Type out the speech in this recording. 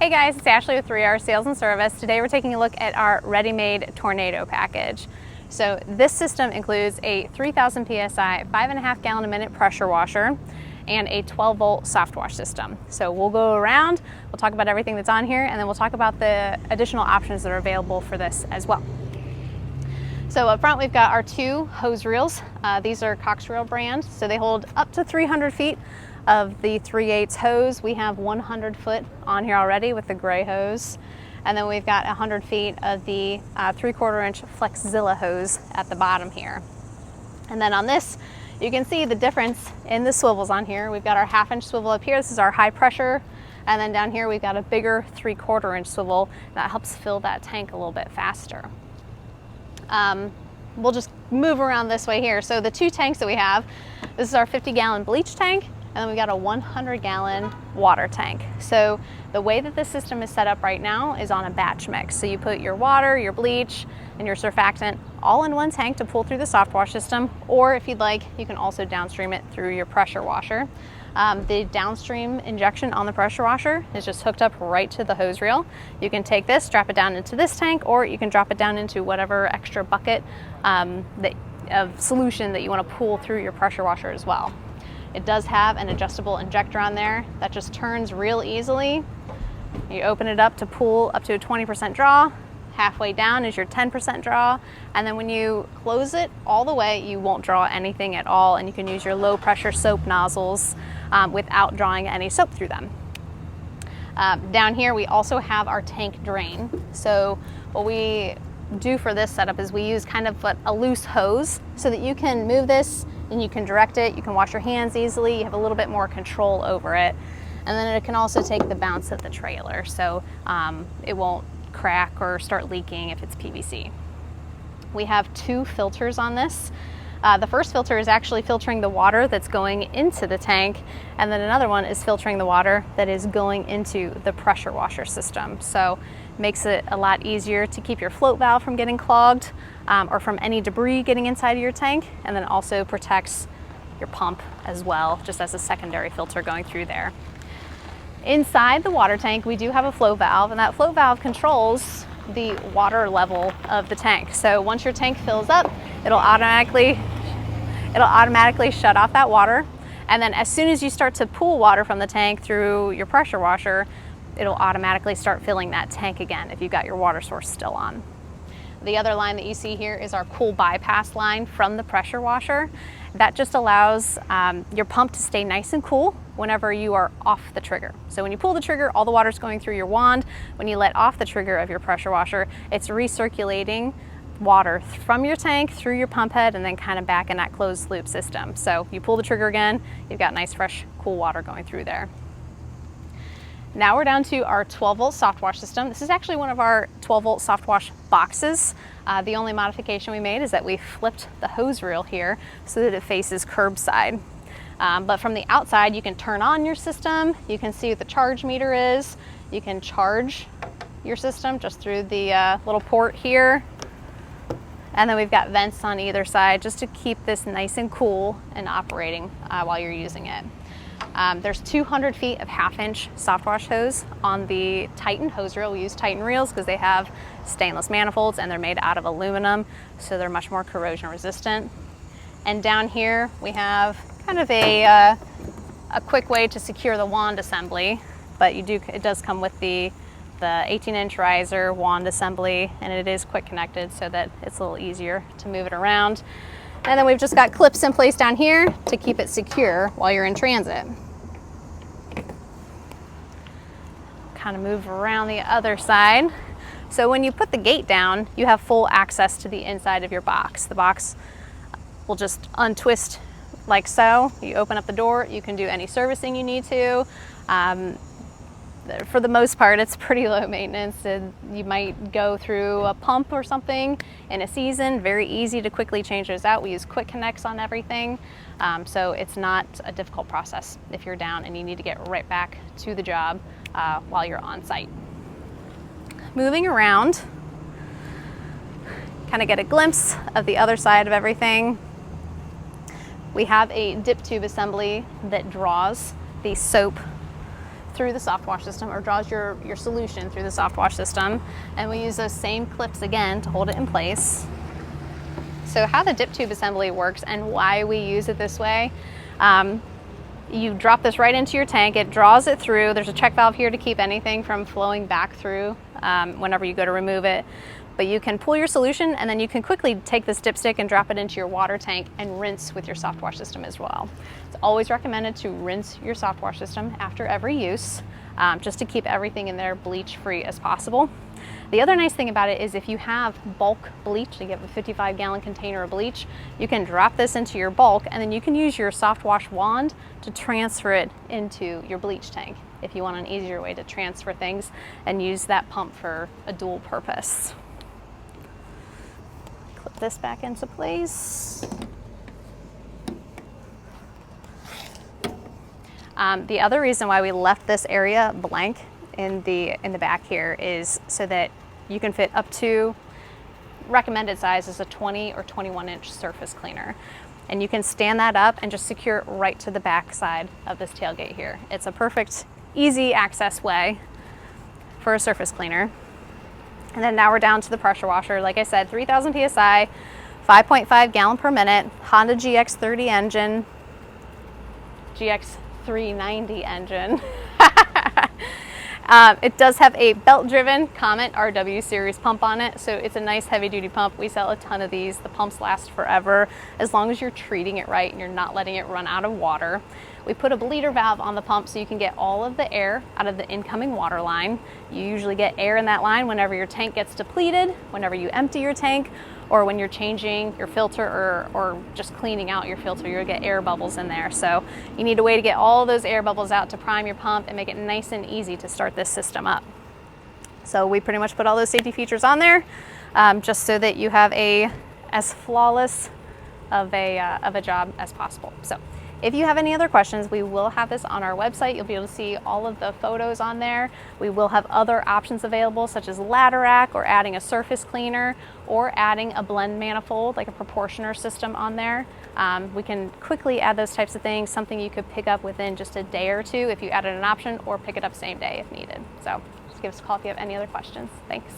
Hey guys, it's Ashley with 3R Sales and Service. Today we're taking a look at our ready-made Tornado package. So this system includes a 3000 PSI, 5.5 gallon a minute pressure washer, and a 12 volt soft wash system. So we'll go around, we'll talk about everything that's on here, and then we'll talk about the additional options that are available for this as well. So up front we've got our two hose reels. These are Cox Reel brand, so they hold up to 300 feet of the 3/8 hose. We have 100 foot on here already with the gray hose. And then we've got 100 feet of the 3/4 inch Flexzilla hose at the bottom here. And then on this, you can see the difference in the swivels on here. We've got our 1/2 inch swivel up here. This is our high pressure. And then down here, we've got a bigger 3/4 inch swivel that helps fill that tank a little bit faster. We'll just move around this way here. So the two tanks that we have, this is our 50 gallon bleach tank, and then we've got a 100 gallon water tank. So the way that this system is set up right now is on a batch mix. So you put your water, your bleach, and your surfactant all in one tank to pull through the soft wash system, or if you'd like, you can also downstream it through your pressure washer. The downstream injection on the pressure washer is just hooked up right to the hose reel. You can take this, drop it down into this tank, or you can drop it down into whatever extra bucket of solution that you want to pull through your pressure washer as well. It does have an adjustable injector on there that just turns real easily. You open it up to pull up to a 20% draw. Halfway down is your 10% draw. And then when you close it all the way, you won't draw anything at all. And you can use your low pressure soap nozzles without drawing any soap through them. Down here, we also have our tank drain. So what we do for this setup is we use kind of a loose hose so that you can move this and you can direct it, you can wash your hands easily, you have a little bit more control over it. And then it can also take the bounce of the trailer, so it won't crack or start leaking if it's PVC. We have two filters on this. The first filter is actually filtering the water that's going into the tank, and then another one is filtering the water that is going into the pressure washer system. So it makes it a lot easier to keep your float valve from getting clogged or from any debris getting inside of your tank, and then also protects your pump as well, just as a secondary filter going through there. Inside the water tank, we do have a flow valve, and that flow valve controls the water level of the tank. So once your tank fills up, it'll automatically shut off that water. And then as soon as you start to pull water from the tank through your pressure washer, it'll automatically start filling that tank again if you've got your water source still on. The other line that you see here is our cool bypass line from the pressure washer. That just allows your pump to stay nice and cool whenever you are off the trigger. So when you pull the trigger, all the water's going through your wand. When you let off the trigger of your pressure washer, it's recirculating water from your tank through your pump head and then kind of back in that closed loop system. So you pull the trigger again, you've got nice fresh cool water going through there. Now we're down to our 12 volt soft wash system. This is actually one of our 12 volt soft wash boxes. The only modification we made is that we flipped the hose reel here so that it faces curbside. But from the outside, you can turn on your system. You can see what the charge meter is. You can charge your system just through the little port here. And then we've got vents on either side just to keep this nice and cool and operating while you're using it. There's 200 feet of 1/2 inch soft wash hose on the Titan hose reel. We use Titan reels because they have stainless manifolds and they're made out of aluminum, so they're much more corrosion resistant. And down here we have kind of a quick way to secure the wand assembly, but it does come with the 18-inch riser wand assembly, and it is quick connected so that it's a little easier to move it around. And then we've just got clips in place down here to keep it secure while you're in transit. Kind of move around the other side. So when you put the gate down, you have full access to the inside of your box. The box will just untwist like so. You open up the door, you can do any servicing you need to. For the most part, it's pretty low maintenance. You might go through a pump or something in a season. Very easy to quickly change those out. We use quick connects on everything. So it's not a difficult process if you're down and you need to get right back to the job while you're on site. Moving around, kind of get a glimpse of the other side of everything. We have a dip tube assembly that draws the soap through the soft wash system, or draws your solution through the soft wash system. And we use those same clips again to hold it in place. So how the dip tube assembly works and why we use it this way, you drop this right into your tank, it draws it through. There's a check valve here to keep anything from flowing back through whenever you go to remove it. But you can pull your solution and then you can quickly take this dipstick and drop it into your water tank and rinse with your soft wash system as well. It's always recommended to rinse your soft wash system after every use, just to keep everything in there bleach free as possible. The other nice thing about it is if you have bulk bleach, you have a 55-gallon container of bleach, you can drop this into your bulk and then you can use your soft wash wand to transfer it into your bleach tank if you want an easier way to transfer things and use that pump for a dual purpose. Clip this back into place. The other reason why we left this area blank in the back here is so that you can fit up to, recommended size is a 20 or 21-inch surface cleaner. And you can stand that up and just secure it right to the back side of this tailgate here. It's a perfect, easy access way for a surface cleaner. And then now we're down to the pressure washer. Like I said, 3,000 PSI, 5.5 gallon per minute, Honda GX30 engine, GX390 engine. It does have a belt-driven Comet RW series pump on it, so it's a nice heavy-duty pump. We sell a ton of these. The pumps last forever as long as you're treating it right and you're not letting it run out of water. We put a bleeder valve on the pump so you can get all of the air out of the incoming water line. You usually get air in that line whenever your tank gets depleted, whenever you empty your tank, or when you're changing your filter or just cleaning out your filter, you'll get air bubbles in there. So you need a way to get all those air bubbles out to prime your pump and make it nice and easy to start this system up. So we pretty much put all those safety features on there just so that you have as flawless of a job as possible. So if you have any other questions, we will have this on our website. You'll be able to see all of the photos on there. We will have other options available, such as ladder rack or adding a surface cleaner or adding a blend manifold, like a proportioner system on there. We can quickly add those types of things, something you could pick up within just a day or two if you added an option, or pick it up same day if needed. So just give us a call if you have any other questions. Thanks.